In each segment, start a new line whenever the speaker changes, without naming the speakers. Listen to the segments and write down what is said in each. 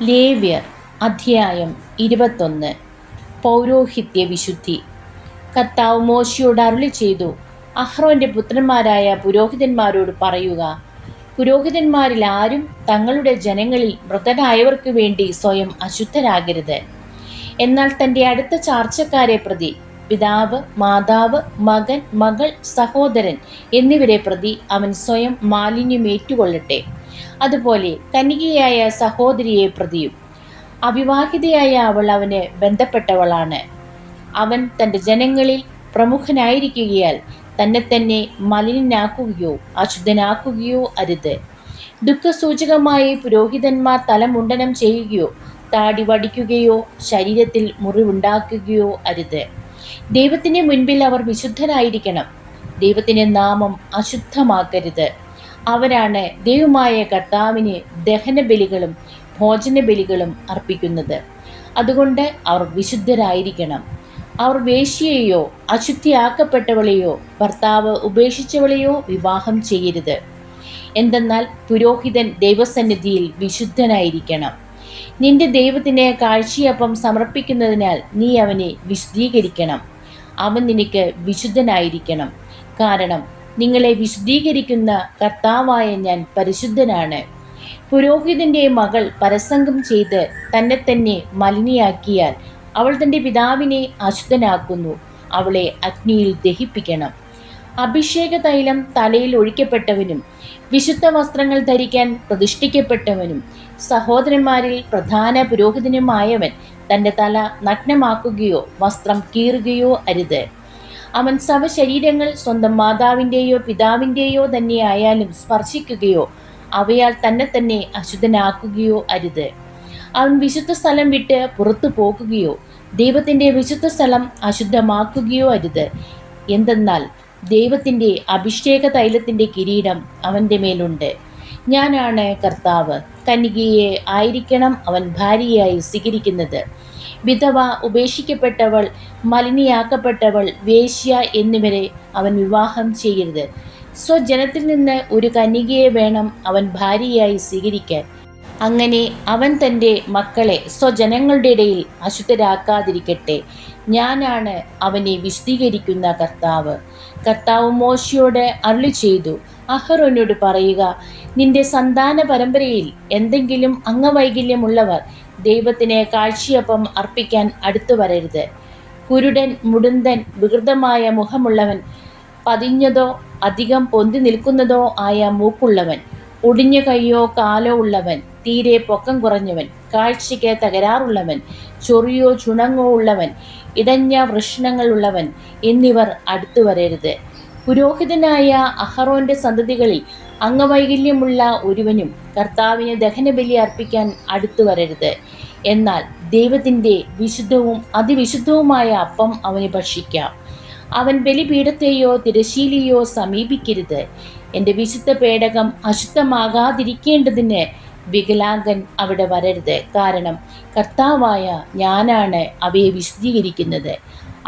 ലേവ്യർ അധ്യായം 21. പൗരോഹിത്യ വിശുദ്ധി. കർത്താവ് മോശെയോട് അരുളിച്ചെയ്തു, അഹ്റോന്റെ പുത്രന്മാരായ പുരോഹിതന്മാരോട് പറയുക, പുരോഹിതന്മാരിൽ ആരും തങ്ങളുടെ ജനങ്ങളിൽ മൃതരായവർക്കു വേണ്ടി സ്വയം അശുദ്ധരാകരുത്. എന്നാൽ തൻ്റെ അടുത്ത ചാർച്ചക്കാരെ പ്രതി, പിതാവ്, മാതാവ്, മകൻ, മകൾ, സഹോദരൻ എന്നിവരെ പ്രതി അവൻ സ്വയം മാലിന്യമേറ്റുകൊള്ളട്ടെ. അതുപോലെ കന്യകയായ സഹോദരിയെ പ്രതിയും. അവിവാഹിതയായ അവൾ അവന് ബന്ധപ്പെട്ടവളാണ്. അവൻ തൻ്റെ ജനങ്ങളിൽ പ്രമുഖനായിരിക്കുകയാൽ തന്നെ മലിനനാക്കുകയോ അശുദ്ധനാക്കുകയോ അരുത്. ദുഃഖസൂചകമായി പുരോഹിതന്മാർ തലമുണ്ടനം ചെയ്യുകയോ താടി വടിക്കുകയോ ശരീരത്തിൽ മുറിവുണ്ടാക്കുകയോ അരുത്. ദൈവത്തിന് മുൻപിൽ അവർ വിശുദ്ധരായിരിക്കണം. ദൈവത്തിൻ്റെ നാമം അശുദ്ധമാക്കരുത്. അവരാണ് ദൈവമായ കർത്താവിന് ദഹനബലികളും ഭോജനബലികളും അർപ്പിക്കുന്നത്. അതുകൊണ്ട് അവർ വിശുദ്ധരായിരിക്കണം. അവർ വേശ്യയെയോ അശുദ്ധിയാക്കപ്പെട്ടവളെയോ ഭർത്താവ് ഉപേക്ഷിച്ചവളെയോ വിവാഹം ചെയ്യരുത്. എന്തെന്നാൽ പുരോഹിതൻ ദൈവസന്നിധിയിൽ വിശുദ്ധനായിരിക്കണം. നിന്റെ ദൈവത്തിന് കാഴ്ചയപ്പം സമർപ്പിക്കുന്നതിനാൽ നീ അവനെ വിശുദ്ധീകരിക്കണം. അവൻ നിനക്ക് വിശുദ്ധനായിരിക്കണം. കാരണം നിങ്ങളെ വിശുദ്ധീകരിക്കുന്ന കർത്താവായ ഞാൻ പരിശുദ്ധനാണ്. പുരോഹിതന്റെ മകൾ പരസംഗം ചെയ്ത് തന്നെ മലിനിയാക്കിയാൽ അവൾ തൻ്റെ പിതാവിനെ അശുദ്ധനാക്കുന്നു. അവളെ അഗ്നിയിൽ ദഹിപ്പിക്കണം. അഭിഷേക തൈലം തലയിൽ ഒഴിക്കപ്പെട്ടവനും വിശുദ്ധ വസ്ത്രങ്ങൾ ധരിക്കാൻ പ്രതിഷ്ഠിക്കപ്പെട്ടവനും സഹോദരന്മാരിൽ പ്രധാന പുരോഹിതനുമായവൻ തൻ്റെ തല നഗ്നമാക്കുകയോ വസ്ത്രം കീറുകയോ അരുത്. അവൻ ശവശരീരങ്ങൾ സ്വന്തം മാതാവിൻ്റെയോ പിതാവിൻ്റെയോ തന്നെ ആയാലും സ്പർശിക്കുകയോ അവയാൽ തന്നെ അശുദ്ധനാക്കുകയോ അരുത്. അവൻ വിശുദ്ധ സ്ഥലം വിട്ട് പുറത്തു പോകുകയോ ദൈവത്തിൻ്റെ വിശുദ്ധ സ്ഥലം അശുദ്ധമാക്കുകയോ അരുത്. എന്തെന്നാൽ ദൈവത്തിൻ്റെ അഭിഷേക തൈലത്തിൻ്റെ കിരീടം അവൻ്റെ മേലുണ്ട്. ഞാനാണ് കർത്താവ്. കന്യകയെ ആയിരിക്കണം അവൻ ഭാര്യയായി സ്വീകരിക്കുന്നത്. വിധവ, ഉപേക്ഷിക്കപ്പെട്ടവൾ, മലിനിയാക്കപ്പെട്ടവൾ, വേശ്യ എന്നിവരെ അവൻ വിവാഹം ചെയ്യരുത്. സ്വജനത്തിൽ നിന്ന് ഒരു കന്യകയെ വേണം അവൻ ഭാര്യയായി സ്വീകരിക്കാൻ. അങ്ങനെ അവൻ തൻ്റെ മക്കളെ സ്വജനങ്ങളുടെ ഇടയിൽ അശുദ്ധരാക്കാതിരിക്കട്ടെ. ഞാനാണ് അവനെ വിശുദ്ധീകരിക്കുന്ന കർത്താവ്. കർത്താവ് മോശെയോട് അരുളിച്ചെയ്തു, അഹ്റോനോട് പറയുക, നിന്റെ സന്താന പരമ്പരയിൽ എന്തെങ്കിലും അംഗവൈകല്യമുള്ളവർ ദൈവത്തിന് കാഴ്ചയപ്പം അർപ്പിക്കാൻ അടുത്തു വരരുത്. കുരുടൻ, മുടന്തൻ, വികൃതമായ മുഖമുള്ളവൻ, പതിഞ്ഞതോ അധികം പൊന്തി നിൽക്കുന്നതോ ആയ മൂക്കുള്ളവൻ, ഒടിഞ്ഞ കൈയോ കാലോ ഉള്ളവൻ, തീരെ പൊക്കം കുറഞ്ഞവൻ, കാഴ്ചയ്ക്ക് തകരാറുള്ളവൻ, ചൊറിയോ ചുണങ്ങോ ഉള്ളവൻ, ഇടഞ്ഞ വൃഷണങ്ങളുള്ളവൻ എന്നിവർ അടുത്തു വരരുത്. പുരോഹിതനായ അഹ്റോന്റെ സന്തതികളിൽ അംഗവൈകല്യമുള്ള ഒരുവനും കർത്താവിന് ദഹനബലി അർപ്പിക്കാൻ അടുത്തു വരരുത്. എന്നാൽ ദൈവത്തിൻ്റെ വിശുദ്ധവും അതിവിശുദ്ധവുമായ അപ്പം അവന് ഭക്ഷിക്കാം. അവൻ ബലിപീഠത്തെയോ തിരശീലയോ സമീപിക്കരുത്. എൻ്റെ വിശുദ്ധ പേടകം അശുദ്ധമാകാതിരിക്കേണ്ടതിന് വികലാംഗൻ അവിടെ വരരുത്. കാരണം കർത്താവായ ഞാനാണ് അവയെ വിശുദ്ധീകരിക്കുന്നത്.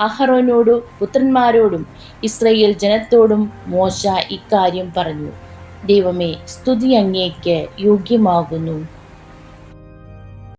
അഹ്റോനോടും പുത്രന്മാരോടും ഇസ്രായേൽ ജനത്തോടും മോശ ഇക്കാര്യം പറഞ്ഞു. ദൈവമേ, സ്തുതി അങ്ങേക്ക് യോഗ്യമാകുന്നു.